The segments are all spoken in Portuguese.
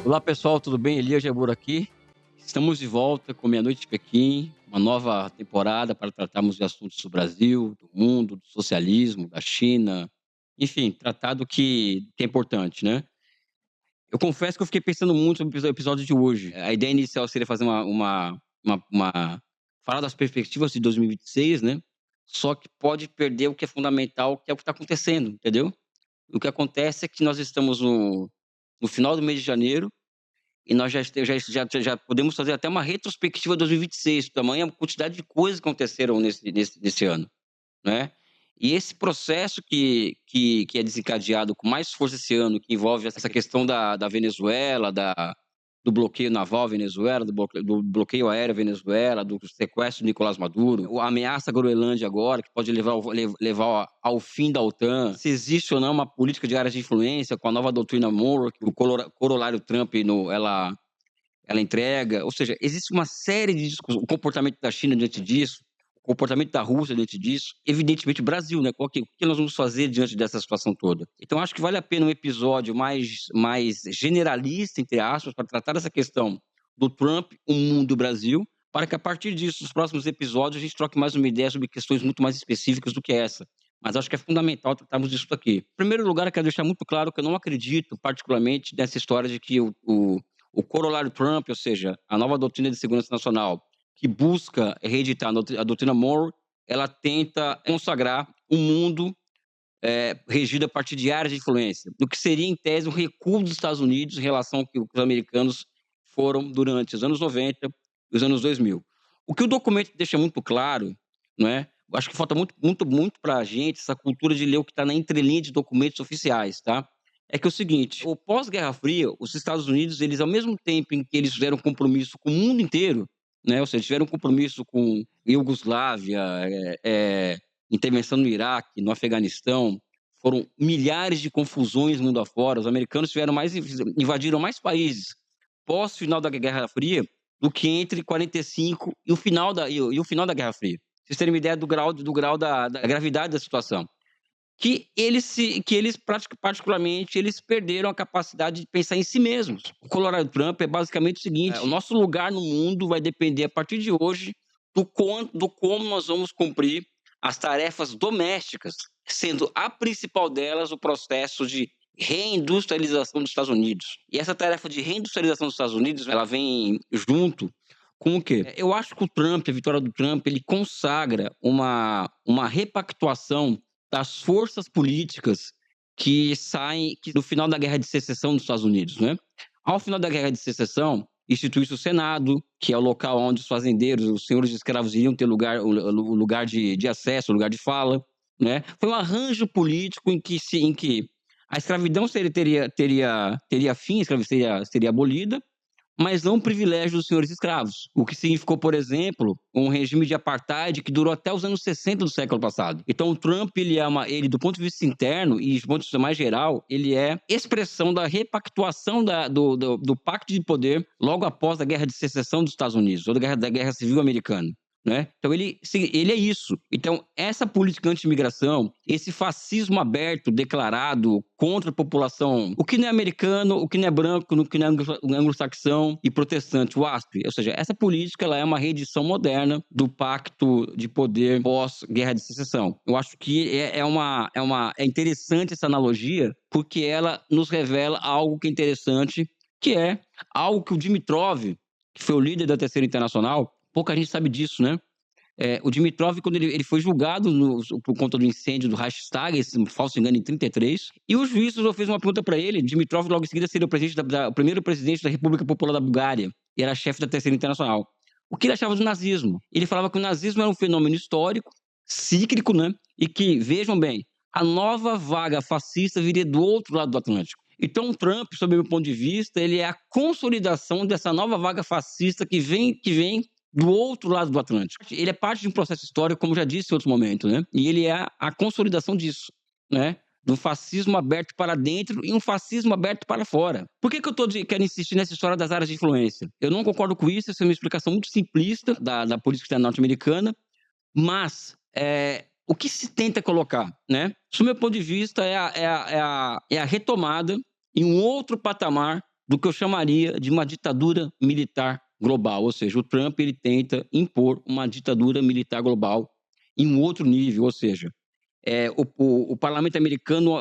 Olá pessoal, tudo bem? Elias Jabur aqui. Estamos de volta com Meia-Noite de Pequim, uma nova temporada para tratarmos de assuntos do Brasil, do mundo, do socialismo, da China, enfim, tratar do que é importante, né? Eu confesso que eu fiquei pensando muito sobre o episódio de hoje. A ideia inicial seria fazer falar das perspectivas de 2026, né? Só que pode perder o que é fundamental, que é o que está acontecendo, entendeu? O que acontece é que nós estamos no final do mês de janeiro, e nós já podemos fazer até uma retrospectiva de 2026, tamanha quantidade de coisas que aconteceram nesse ano, né? E esse processo que é desencadeado com mais força esse ano, que envolve essa questão da Venezuela, do bloqueio naval à Venezuela, do bloqueio aéreo à Venezuela, do sequestro de Nicolás Maduro, a ameaça à Groenlândia agora, que pode levar ao fim da OTAN, se existe ou não uma política de áreas de influência com a nova doutrina Monroe, que o corolário Trump ela entrega, ou seja, existe uma série de discussões, o comportamento da China diante disso, o comportamento da Rússia diante disso, evidentemente o Brasil, né? O que nós vamos fazer diante dessa situação toda? Então, acho que vale a pena um episódio mais generalista, entre aspas, para tratar dessa questão do Trump, o mundo e o Brasil, para que a partir disso, nos próximos episódios, a gente troque mais uma ideia sobre questões muito mais específicas do que essa. Mas acho que é fundamental tratarmos disso aqui. Em primeiro lugar, eu quero deixar muito claro que eu não acredito, particularmente, nessa história de que o corolário Trump, ou seja, a nova doutrina de segurança nacional, que busca reeditar a doutrina Monroe, ela tenta consagrar um mundo regido a partir de áreas de influência, do que seria, em tese, um recuo dos Estados Unidos em relação ao que os americanos foram durante os anos 90 e os anos 2000. O que o documento deixa muito claro, não é? Eu acho que falta muito para a gente essa cultura de ler o que está na entrelinha de documentos oficiais, tá? É que é o seguinte, o pós-Guerra Fria, os Estados Unidos, eles, ao mesmo tempo em que eles fizeram compromisso com o mundo inteiro, né? Ou seja, tiveram compromisso com Iugoslávia, intervenção no Iraque, no Afeganistão, foram milhares de confusões mundo afora. Os americanos invadiram mais países pós-final da Guerra Fria do que entre 45 e o final da Guerra Fria. Vocês terem uma ideia do grau da gravidade da situação. Particularmente, eles perderam a capacidade de pensar em si mesmos. O corolário Trump é basicamente o seguinte: o nosso lugar no mundo vai depender, a partir de hoje, do como nós vamos cumprir as tarefas domésticas, sendo a principal delas o processo de reindustrialização dos Estados Unidos. E essa tarefa de reindustrialização dos Estados Unidos, ela vem junto com o quê? Eu acho que a vitória do Trump, ele consagra uma repactuação das forças políticas que saem no final da Guerra de Secessão dos Estados Unidos, né? Ao final da Guerra de Secessão, institui-se o Senado, que é o local onde os fazendeiros, os senhores de escravos iriam ter o lugar de acesso, o lugar de fala, né? Foi um arranjo político em que a escravidão teria fim, a escravidão seria abolida, mas não o privilégio dos senhores escravos. O que significou, por exemplo, um regime de apartheid que durou até os anos 60 do século passado. Então, o Trump, ele do ponto de vista interno e do ponto de vista mais geral, ele é expressão da repactuação do pacto de poder logo após a Guerra de Secessão dos Estados Unidos, ou da Guerra Civil Americana. Né? Então ele é isso. Então essa política anti-imigração, esse fascismo aberto declarado contra a população, o que não é americano, o que não é branco, o que não é anglo-saxão e protestante, o WASP, ou seja, essa política ela é uma reedição moderna do pacto de poder pós-Guerra de Secessão. Eu acho que é interessante essa analogia porque ela nos revela algo que é interessante, que é algo que o Dimitrov, que foi o líder da Terceira Internacional, pouca gente sabe disso, né? O Dimitrov, quando ele foi julgado por conta do incêndio do Reichstag, esse falso engano, em 1933, e o juiz fez uma pergunta para ele. Dimitrov, logo em seguida, seria o primeiro presidente da República Popular da Bulgária, e era chefe da Terceira Internacional. O que ele achava do nazismo? Ele falava que o nazismo era um fenômeno histórico, cíclico, né? E que, vejam bem, a nova vaga fascista viria do outro lado do Atlântico. Então, o Trump, sob o meu ponto de vista, ele é a consolidação dessa nova vaga fascista que vem do outro lado do Atlântico. Ele é parte de um processo histórico, como já disse em outro momento, né? E ele é a consolidação disso, né? Do fascismo aberto para dentro e um fascismo aberto para fora. Por que eu quero insistir nessa história das áreas de influência? Eu não concordo com isso, essa é uma explicação muito simplista da política norte-americana, mas o que se tenta colocar, né? Do meu ponto de vista, é a retomada em um outro patamar do que eu chamaria de uma ditadura militar global. Ou seja, o Trump ele tenta impor uma ditadura militar global em um outro nível, ou seja, o parlamento americano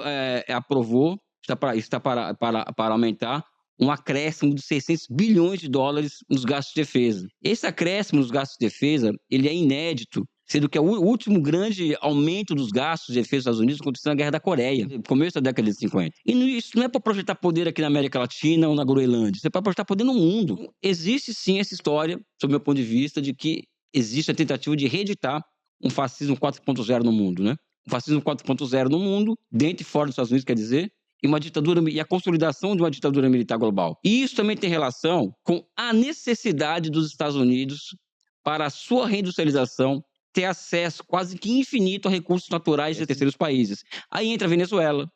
aprovou, está para aumentar um acréscimo de 600 bilhões de dólares nos gastos de defesa. Esse acréscimo nos gastos de defesa ele é inédito, sendo que é o último grande aumento dos gastos de defesa dos Estados Unidos aconteceu na Guerra da Coreia, no começo da década de 50. Isso não é para projetar poder aqui na América Latina ou na Groenlândia, isso é para projetar poder no mundo. Existe sim essa história, sob o meu ponto de vista, de que existe a tentativa de reeditar um fascismo 4.0 no mundo, né? Um fascismo 4.0 no mundo, dentro e fora dos Estados Unidos, quer dizer, e uma ditadura e a consolidação de uma ditadura militar global. E isso também tem relação com a necessidade dos Estados Unidos para a sua reindustrialização ter acesso quase que infinito a recursos naturais de terceiros países. Aí entra a Venezuela,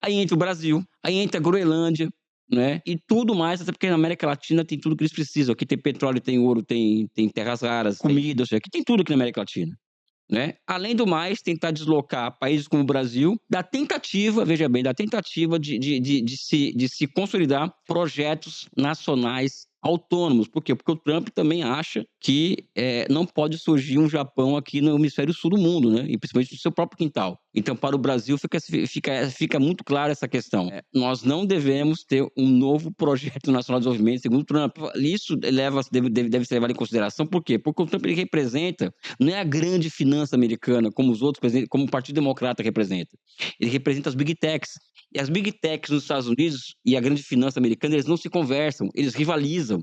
aí entra o Brasil, aí entra a Groenlândia, né? E tudo mais, até porque na América Latina tem tudo que eles precisam. Aqui tem petróleo, tem ouro, tem terras raras, comida, ou seja, aqui tem tudo aqui na América Latina. Né? Além do mais, tentar deslocar países como o Brasil da tentativa, veja bem, da tentativa de se consolidar projetos nacionais autônomos. Por quê? Porque o Trump também acha que não pode surgir um Japão aqui no hemisfério sul do mundo, né? E principalmente no seu próprio quintal. Então, para o Brasil, fica muito clara essa questão. Nós não devemos ter um novo projeto nacional de desenvolvimento, segundo o Trump. Isso deve ser levado em consideração. Por quê? Porque o Trump ele representa, não é a grande finança americana, como os outros, como o Partido Democrata representa. Ele representa as Big Techs. E as Big Techs nos Estados Unidos e a grande finança americana, eles não se conversam, eles rivalizam.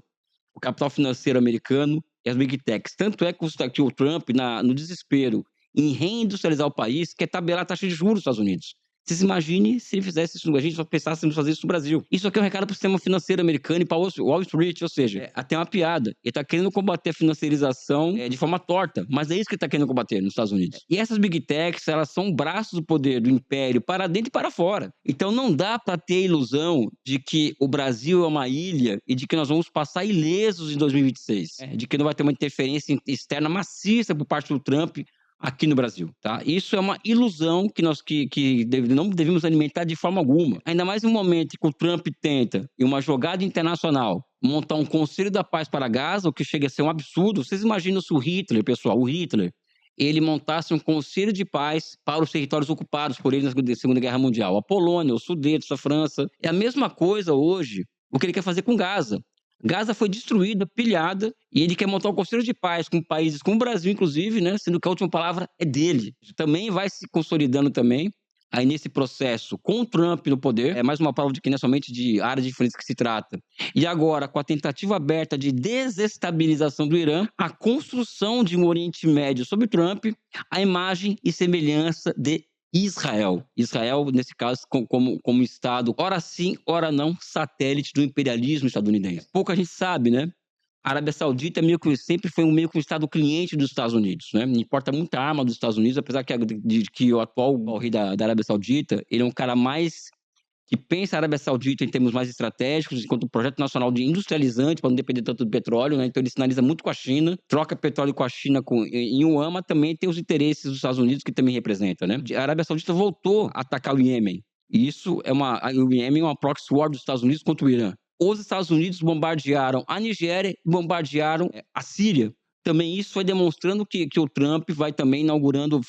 O capital financeiro americano e as Big Techs. Tanto é que o Trump, no desespero em reindustrializar o país, quer tabelar a taxa de juros dos Estados Unidos. Vocês imaginem se ele fizesse isso, a gente só pensasse em fazer isso no Brasil. Isso aqui é um recado para o sistema financeiro americano e para Wall Street, ou seja, até uma piada. Ele está querendo combater a financiarização de forma torta, mas é isso que ele está querendo combater nos Estados Unidos. E essas Big Techs, elas são braços do poder do império para dentro e para fora. Então não dá para ter a ilusão de que o Brasil é uma ilha e de que nós vamos passar ilesos em 2026. De que não vai ter uma interferência externa maciça por parte do Trump aqui no Brasil, tá? Isso é uma ilusão que nós não devemos alimentar de forma alguma. Ainda mais no momento que o Trump tenta, em uma jogada internacional, montar um Conselho da Paz para Gaza, o que chega a ser um absurdo. Vocês imaginam se o Hitler, pessoal, ele montasse um Conselho de Paz para os territórios ocupados por ele na Segunda Guerra Mundial. A Polônia, os Sudetos, a França. É a mesma coisa hoje, o que ele quer fazer com Gaza. Gaza foi destruída, pilhada, e ele quer montar um conselho de paz com países como o Brasil, inclusive, né, sendo que a última palavra é dele. Também vai se consolidando também, aí nesse processo, com o Trump no poder, é mais uma prova de que não é somente de áreas diferentes que se trata. E agora, com a tentativa aberta de desestabilização do Irã, a construção de um Oriente Médio sob Trump, a imagem e semelhança de Israel. Israel, nesse caso, como Estado, ora sim, ora não, satélite do imperialismo estadunidense. Pouca gente sabe, né? A Arábia Saudita sempre foi meio que um Estado cliente dos Estados Unidos, né? Importa muita arma dos Estados Unidos, apesar que o atual rei da Arábia Saudita, ele é um cara mais que pensa a Arábia Saudita em termos mais estratégicos, enquanto um projeto nacional de industrializante, para não depender tanto do petróleo, né? Então ele sinaliza muito com a China, troca petróleo com a China em Yuan, mas também tem os interesses dos Estados Unidos, que também representa, né? A Arábia Saudita voltou a atacar o Iêmen. E isso o Iêmen é uma proxy war dos Estados Unidos contra o Irã. Os Estados Unidos bombardearam a Nigéria e bombardearam a Síria. Também isso foi demonstrando que o Trump vai também inaugurando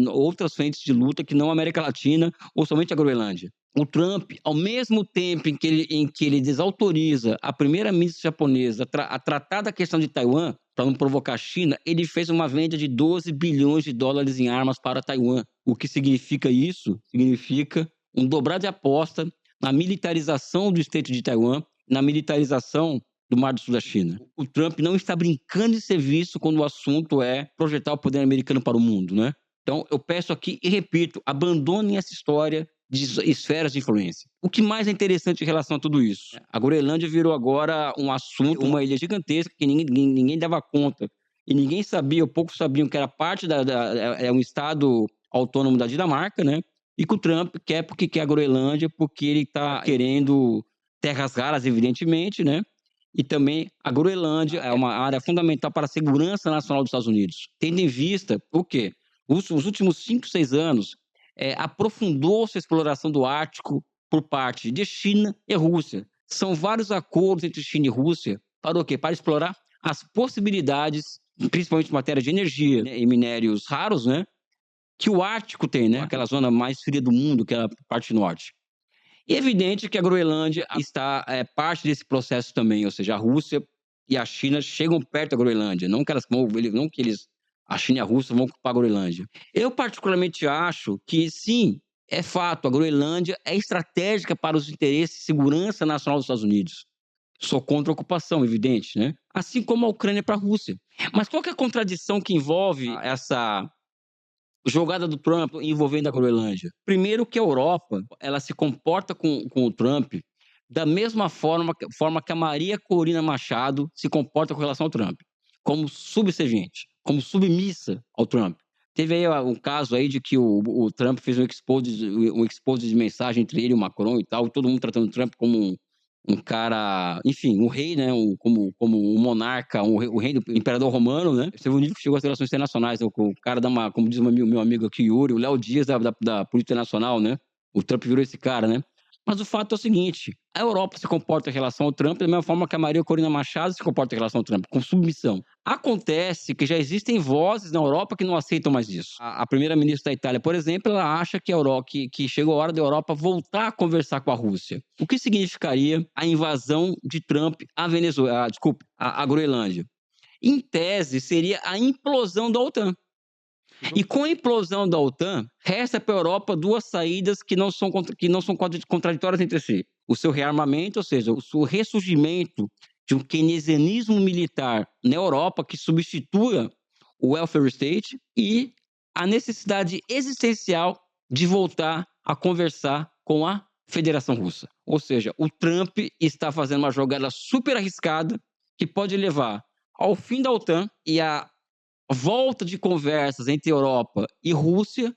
outras frentes de luta que não a América Latina ou somente a Groenlândia. O Trump, ao mesmo tempo em que ele desautoriza a primeira-ministra japonesa a tratar da questão de Taiwan, para não provocar a China, ele fez uma venda de 12 bilhões de dólares em armas para Taiwan. O que significa isso? Significa um dobrar de aposta na militarização do Estreito de Taiwan, na militarização do Mar do Sul da China. O Trump não está brincando de ser visto quando o assunto é projetar o poder americano para o mundo, né? Então, eu peço aqui e repito, abandonem essa história de esferas de influência. O que mais é interessante em relação a tudo isso? A Groenlândia virou agora um assunto, uma ilha gigantesca que ninguém dava conta. E ninguém sabia, ou poucos sabiam que era parte um estado autônomo da Dinamarca, né? E que o Trump quer porque quer a Groenlândia, porque ele está querendo terras raras, evidentemente, né? E também a Groenlândia é uma área fundamental para a segurança nacional dos Estados Unidos. Tendo em vista o quê? Os últimos 5, 6 anos, aprofundou-se a exploração do Ártico por parte de China e Rússia. São vários acordos entre China e Rússia para o quê? Para explorar as possibilidades, principalmente em matéria de energia, né, e minérios raros, né, que o Ártico tem, né, aquela zona mais fria do mundo, que é a parte norte. E é evidente que a Groenlândia está parte desse processo também, ou seja, a Rússia e a China chegam perto da Groenlândia, não que elas vão, não que eles, a China e a Rússia vão ocupar a Groenlândia. Eu particularmente acho que sim, é fato, a Groenlândia é estratégica para os interesses de segurança nacional dos Estados Unidos. Sou contra a ocupação, evidente, né? Assim como a Ucrânia para a Rússia. Mas qual que é a contradição que envolve essa jogada do Trump envolvendo a Groenlândia? Primeiro que a Europa, ela se comporta com o Trump da mesma forma que a Maria Corina Machado se comporta com relação ao Trump, como subserviente, como submissa ao Trump. Teve aí um caso aí de que o Trump fez um expose de mensagem entre ele e o Macron e tal, todo mundo tratando o Trump como um cara, enfim, um rei, né? Como um monarca, o rei do imperador romano, né? Teve um nível que chegou às relações internacionais, o cara como diz meu amigo aqui, Yuri, o Léo Dias da política internacional, né? O Trump virou esse cara, né? Mas o fato é o seguinte: a Europa se comporta em relação ao Trump da mesma forma que a Maria Corina Machado se comporta em relação ao Trump, com submissão. Acontece que já existem vozes na Europa que não aceitam mais isso. A primeira-ministra da Itália, por exemplo, ela acha que chegou a hora da Europa voltar a conversar com a Rússia. O que significaria a invasão de Trump à Venezuela, à Groenlândia? Em tese, seria a implosão da OTAN. E com a implosão da OTAN, resta para a Europa duas saídas que não são contraditórias entre si. O seu rearmamento, ou seja, o seu ressurgimento de um keynesianismo militar na Europa que substitua o welfare state, e a necessidade existencial de voltar a conversar com a Federação Russa. Ou seja, o Trump está fazendo uma jogada super arriscada que pode levar ao fim da OTAN e a volta de conversas entre Europa e Rússia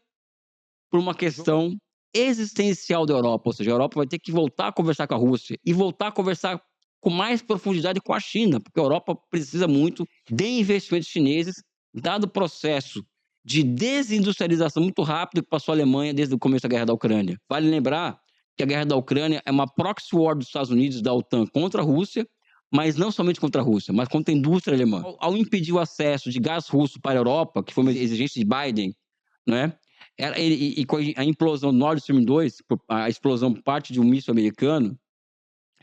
por uma questão existencial da Europa. Ou seja, a Europa vai ter que voltar a conversar com a Rússia e voltar a conversar com mais profundidade com a China, porque a Europa precisa muito de investimentos chineses, dado o processo de desindustrialização muito rápido que passou a Alemanha desde o começo da guerra da Ucrânia. Vale lembrar que a guerra da Ucrânia é uma proxy war dos Estados Unidos, da OTAN, contra a Rússia, mas não somente contra a Rússia, mas contra a indústria alemã. Ao impedir o acesso de gás russo para a Europa, que foi uma exigência de Biden, né? E com a implosão do Nord Stream 2, a explosão parte de um míssil americano,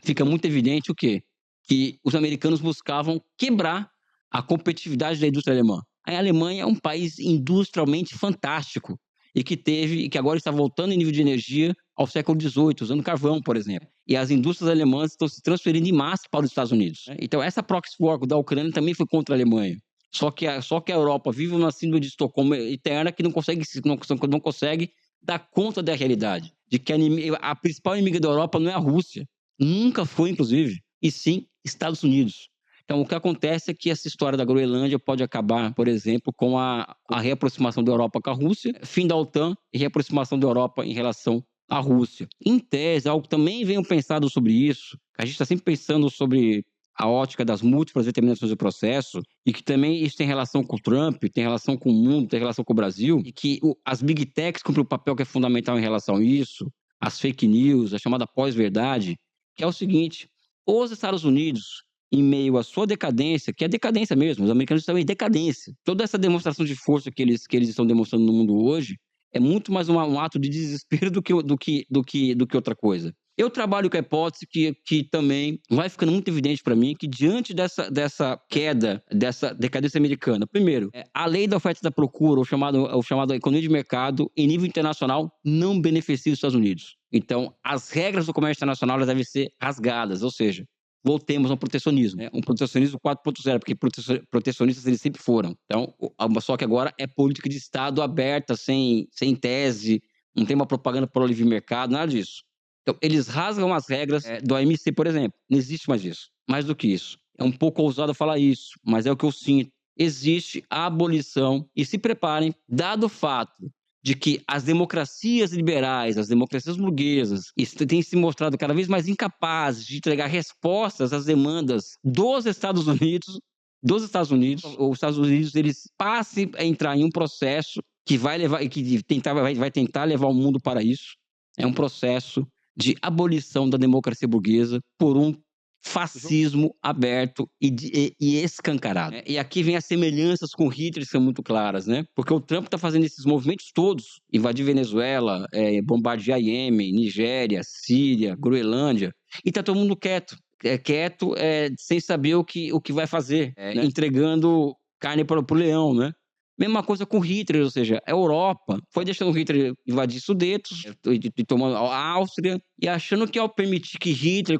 fica muito evidente o quê? Que os americanos buscavam quebrar a competitividade da indústria alemã. A Alemanha é um país industrialmente fantástico e que agora está voltando em nível de energia ao século XVIII, usando carvão, por exemplo. E as indústrias alemãs estão se transferindo em massa para os Estados Unidos. Então, essa proxy war da Ucrânia também foi contra a Alemanha. Só que a Europa vive uma síndrome de Estocolmo eterna que não consegue dar conta da realidade. De que a principal inimiga da Europa não é a Rússia. Nunca foi, inclusive. E sim, Estados Unidos. Então, o que acontece é que essa história da Groenlândia pode acabar, por exemplo, com a reaproximação da Europa com a Rússia, fim da OTAN e reaproximação da Europa em relação à Rússia. Em tese, algo que também venho pensado sobre isso, a gente está sempre pensando sobre a ótica das múltiplas determinações do processo, e que também isso tem relação com o Trump, tem relação com o mundo, tem relação com o Brasil, e que as big techs cumprem um papel que é fundamental em relação a isso, as fake news, a chamada pós-verdade, que é o seguinte: os Estados Unidos, em meio à sua decadência, que é decadência mesmo, os americanos estão em decadência. Toda essa demonstração de força que eles estão demonstrando no mundo hoje é muito mais um ato de desespero do que outra coisa. Eu trabalho com a hipótese que também vai ficando muito evidente para mim que, diante dessa queda, dessa decadência americana, primeiro, a lei da oferta e da procura, o chamado economia de mercado, em nível internacional, não beneficia os Estados Unidos. Então, as regras do comércio internacional elas devem ser rasgadas, ou seja, voltemos ao protecionismo, um protecionismo 4.0, porque protecionistas eles sempre foram. Então, só que agora é política de Estado aberta, sem tese, não tem uma propaganda para o livre mercado, nada disso. Então, eles rasgam as regras do OMC, por exemplo. Não existe mais isso. Mais do que isso. É um pouco ousado falar isso, mas é o que eu sinto. Existe a abolição, e se preparem, dado o fato de que as democracias liberais, as democracias burguesas, têm se mostrado cada vez mais incapazes de entregar respostas às demandas dos Estados Unidos. Os Estados Unidos eles passem a entrar em um processo que vai tentar levar o mundo para isso. É um processo de abolição da democracia burguesa por um fascismo aberto e escancarado. E aqui vem as semelhanças com Hitler, que são muito claras, né? Porque o Trump está fazendo esses movimentos todos, invadir Venezuela, bombardear Iêmen, Nigéria, Síria, Groenlândia, e tá todo mundo quieto. Quieto, sem saber o que vai fazer, né? Entregando carne para o leão, né? Mesma coisa com Hitler, ou seja, a Europa foi deixando Hitler invadir Sudetos, e tomando a Áustria, e achando que ao permitir que Hitler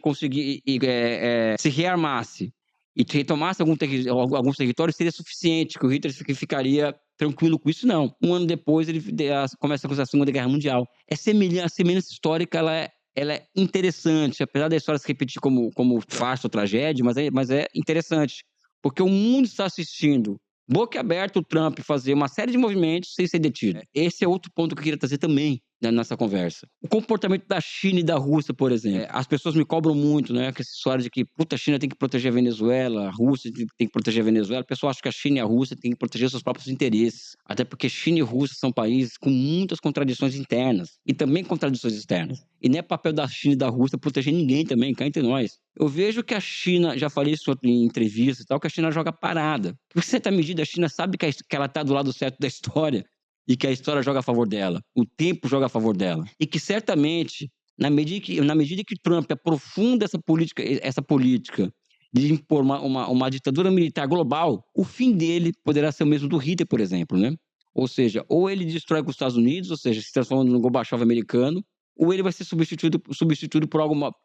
se rearmasse e retomasse alguns territórios, seria suficiente, que o Hitler ficaria tranquilo com isso. Não. Um ano depois, ele começa a Segunda Guerra Mundial. A semelhança histórica, ela é interessante, apesar da história se repetir como farsa ou tragédia, mas é interessante, porque o mundo está assistindo boca aberta o Trump fazer uma série de movimentos sem ser detido. Esse é outro ponto que eu queria trazer também nessa conversa. O comportamento da China e da Rússia, por exemplo. As pessoas me cobram muito, né? Com essa história de que, a China tem que proteger a Venezuela, a Rússia tem que proteger a Venezuela. O pessoal acha que a China e a Rússia têm que proteger seus próprios interesses. Até porque China e Rússia são países com muitas contradições internas e também contradições externas. E não é papel da China e da Rússia proteger ninguém também, cá entre nós. Eu vejo que a China, já falei isso em entrevistas e tal, que a China joga parada. Por certa medida, a China sabe que ela está do lado certo da história e que a história joga a favor dela, o tempo joga a favor dela. E que certamente, na medida que Trump aprofunda essa política de impor uma ditadura militar global, o fim dele poderá ser o mesmo do Hitler, por exemplo, né? Ou seja, ou ele destrói os Estados Unidos, ou seja, se transformando no Gorbachev americano, ou ele vai ser substituído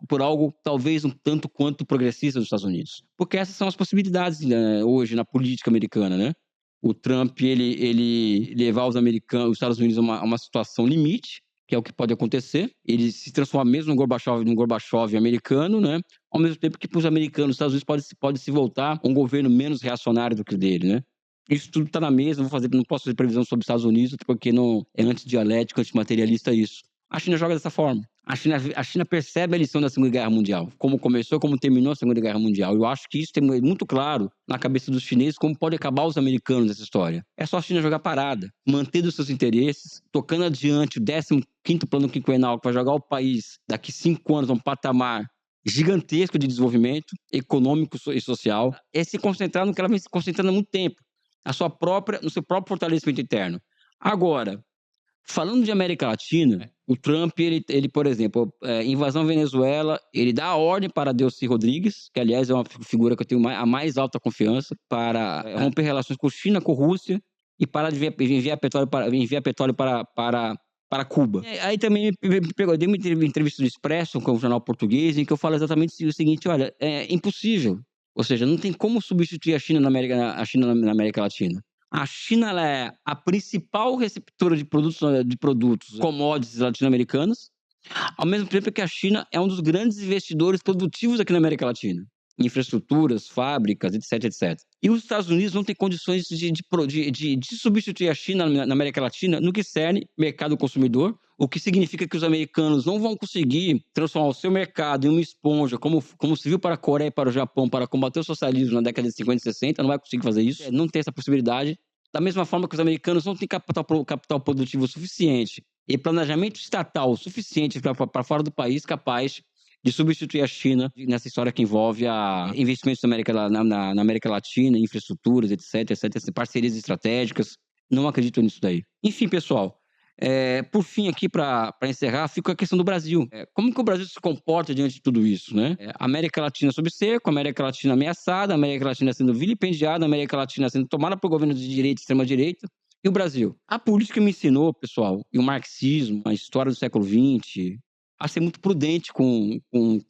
por algo talvez um tanto quanto progressista dos Estados Unidos. Porque essas são as possibilidades, né, hoje na política americana, né? O Trump, ele levar os Estados Unidos a uma situação limite, que é o que pode acontecer. Ele se transforma mesmo num Gorbachev americano, né? Ao mesmo tempo que para os americanos, os Estados Unidos pode se voltar a um governo menos reacionário do que o dele, né? Isso tudo está na mesa, não posso fazer previsão sobre os Estados Unidos, porque não é antidialético, antimaterialista isso. A China joga dessa forma. A China percebe a lição da Segunda Guerra Mundial, como começou, como terminou a Segunda Guerra Mundial. Eu acho que isso tem muito claro na cabeça dos chineses como pode acabar os americanos nessa história. É só a China jogar parada, manter os seus interesses, tocando adiante o 15º plano quinquenal, que vai jogar o país daqui 5 anos a um patamar gigantesco de desenvolvimento econômico e social, é se concentrar no que ela vem se concentrando há muito tempo, no seu próprio fortalecimento interno. Agora, falando de América Latina, o Trump, ele por exemplo, invasão à Venezuela, ele dá a ordem para Delcy Rodrigues, que aliás é uma figura que eu tenho a mais alta confiança, para romper relações com China, com Rússia, e para enviar petróleo para Cuba. Aí também eu dei uma entrevista do Expresso, com o jornal português, em que eu falo exatamente o seguinte: olha, é impossível. Ou seja, não tem como substituir a China na América Latina. A China, ela é a principal receptora de produtos commodities latino-americanos, ao mesmo tempo que a China é um dos grandes investidores produtivos aqui na América Latina. Infraestruturas, fábricas, etc, etc. E os Estados Unidos não têm condições de substituir a China na América Latina no que cerne mercado consumidor, o que significa que os americanos não vão conseguir transformar o seu mercado em uma esponja, como se viu para a Coreia e para o Japão, para combater o socialismo na década de 50 e 60, não vai conseguir fazer isso, não tem essa possibilidade. Da mesma forma que os americanos não têm capital produtivo suficiente e planejamento estatal suficiente para fora do país capaz de substituir a China nessa história que envolve investimentos na América Latina, infraestruturas, etc, parcerias estratégicas. Não acredito nisso daí. Enfim, pessoal, por fim aqui, para encerrar, fica a questão do Brasil. Como que o Brasil se comporta diante de tudo isso, né? América Latina sob cerco, América Latina ameaçada, América Latina sendo vilipendiada, América Latina sendo tomada por governos de direita e extrema-direita. E o Brasil? A política me ensinou, pessoal, e o marxismo, a história do século XX, a ser muito prudente com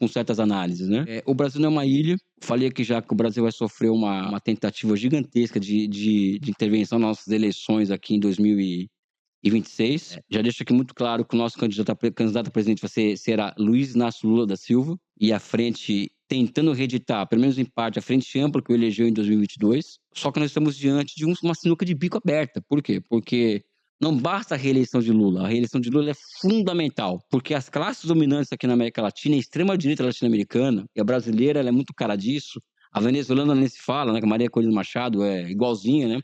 certas análises, né? O Brasil não é uma ilha. Falei aqui já que o Brasil vai sofrer uma tentativa gigantesca de intervenção nas nossas eleições aqui em 2026. Já deixo aqui muito claro que o nosso candidato a presidente será Luiz Inácio Lula da Silva, e a frente tentando reeditar, pelo menos em parte, a frente ampla que o elegeu em 2022. Só que nós estamos diante de uma sinuca de bico aberta. Por quê? Porque não basta a reeleição de Lula. A reeleição de Lula é fundamental, porque as classes dominantes aqui na América Latina, a extrema-direita latino-americana, e a brasileira, ela é muito cara disso. A venezuelana nem se fala, né? Que a Maria Corina Machado é igualzinha, né?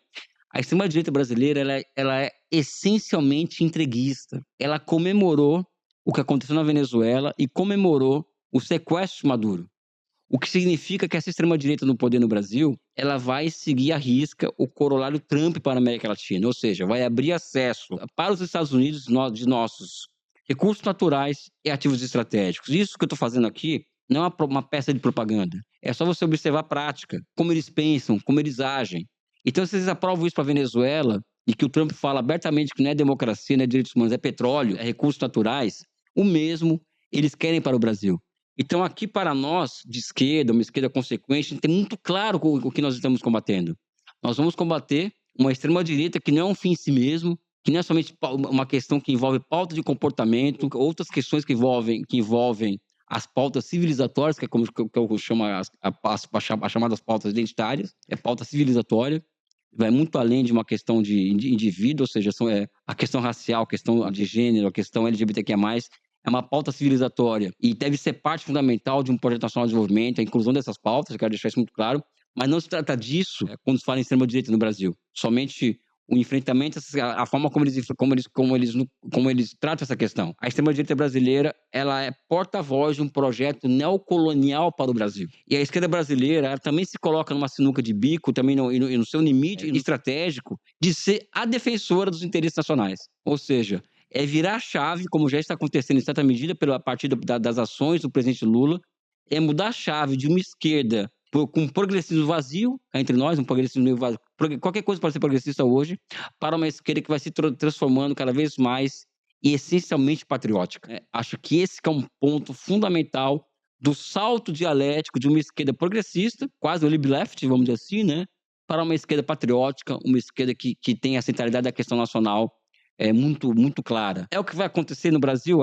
A extrema-direita brasileira, ela é essencialmente entreguista. Ela comemorou o que aconteceu na Venezuela e comemorou o sequestro de Maduro. O que significa que essa extrema-direita no poder no Brasil, ela vai seguir à risca o corolário Trump para a América Latina, ou seja, vai abrir acesso para os Estados Unidos de nossos recursos naturais e ativos estratégicos. Isso que eu estou fazendo aqui não é uma peça de propaganda. É só você observar a prática, como eles pensam, como eles agem. Então, se eles aprovam isso para a Venezuela, e que o Trump fala abertamente que não é democracia, não é direitos humanos, é petróleo, é recursos naturais, o mesmo eles querem para o Brasil. Então, aqui para nós, de esquerda, uma esquerda consequente, tem muito claro o que nós estamos combatendo. Nós vamos combater uma extrema-direita que não é um fim em si mesmo, que não é somente uma questão que envolve pauta de comportamento, outras questões que envolvem as pautas civilizatórias, que é como que eu chamo as chamadas pautas identitárias, é pauta civilizatória, vai muito além de uma questão de indivíduo, ou seja, a questão racial, a questão de gênero, a questão LGBTQIA+, é uma pauta civilizatória e deve ser parte fundamental de um projeto nacional de desenvolvimento, a inclusão dessas pautas, eu quero deixar isso muito claro, mas não se trata disso quando se fala em extrema-direita no Brasil. Somente o enfrentamento, a forma como eles tratam essa questão. A extrema-direita brasileira, ela é porta-voz de um projeto neocolonial para o Brasil. E a esquerda brasileira, ela também se coloca numa sinuca de bico, também no seu limite estratégico, de ser a defensora dos interesses nacionais. Ou seja, é virar a chave, como já está acontecendo em certa medida a partir das ações do presidente Lula, é mudar a chave de uma esquerda com um progressismo vazio, entre nós, um progressismo meio vazio, qualquer coisa pode ser progressista hoje, para uma esquerda que vai se transformando cada vez mais e essencialmente patriótica. Acho que esse que é um ponto fundamental do salto dialético de uma esquerda progressista, quase o lib-left, vamos dizer assim, né, para uma esquerda patriótica, uma esquerda que tem a centralidade da questão nacional muito, muito clara. É o que vai acontecer no Brasil?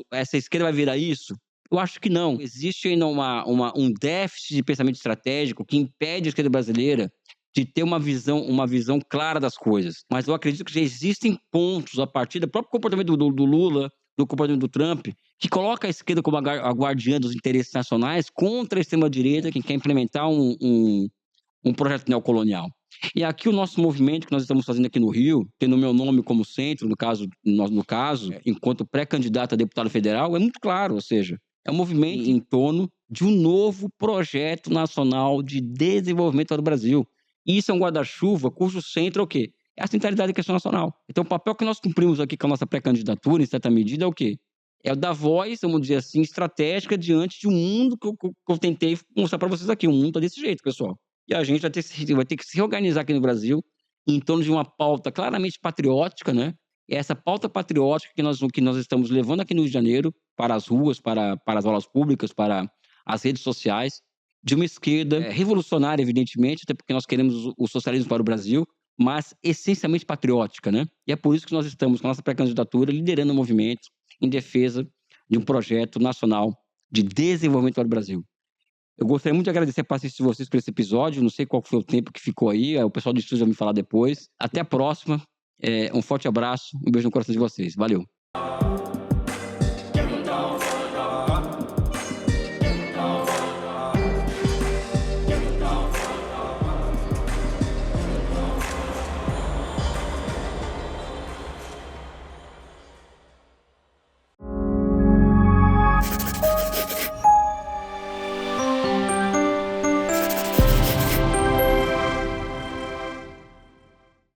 Essa esquerda vai virar isso? Eu acho que não. Existe ainda um déficit de pensamento estratégico que impede a esquerda brasileira de ter uma visão clara das coisas. Mas eu acredito que já existem pontos a partir do próprio comportamento do Lula, do comportamento do Trump, que coloca a esquerda como a guardiã dos interesses nacionais contra a extrema-direita, que quer implementar um projeto neocolonial. E aqui o nosso movimento que nós estamos fazendo aqui no Rio, tendo o meu nome como centro, no caso, enquanto pré-candidato a deputado federal, é muito claro, ou seja, é um movimento em torno de um novo projeto nacional de desenvolvimento para o Brasil. E isso é um guarda-chuva cujo centro é o quê? É a centralidade da questão nacional. Então o papel que nós cumprimos aqui com a nossa pré-candidatura, em certa medida, é o quê? É o da voz, vamos dizer assim, estratégica diante de um mundo que eu tentei mostrar para vocês aqui. Um mundo tá desse jeito, pessoal. E a gente vai ter que se reorganizar aqui no Brasil em torno de uma pauta claramente patriótica, né? E essa pauta patriótica que nós estamos levando aqui no Rio de Janeiro para as ruas, para as aulas públicas, para as redes sociais, de uma esquerda revolucionária, evidentemente, até porque nós queremos o socialismo para o Brasil, mas essencialmente patriótica, né? E é por isso que nós estamos com a nossa pré-candidatura liderando o movimento em defesa de um projeto nacional de desenvolvimento para o Brasil. Eu gostaria muito de agradecer a paciência de vocês por esse episódio. Não sei qual foi o tempo que ficou aí. O pessoal do estúdio vai me falar depois. Até a próxima. Um forte abraço. Um beijo no coração de vocês. Valeu.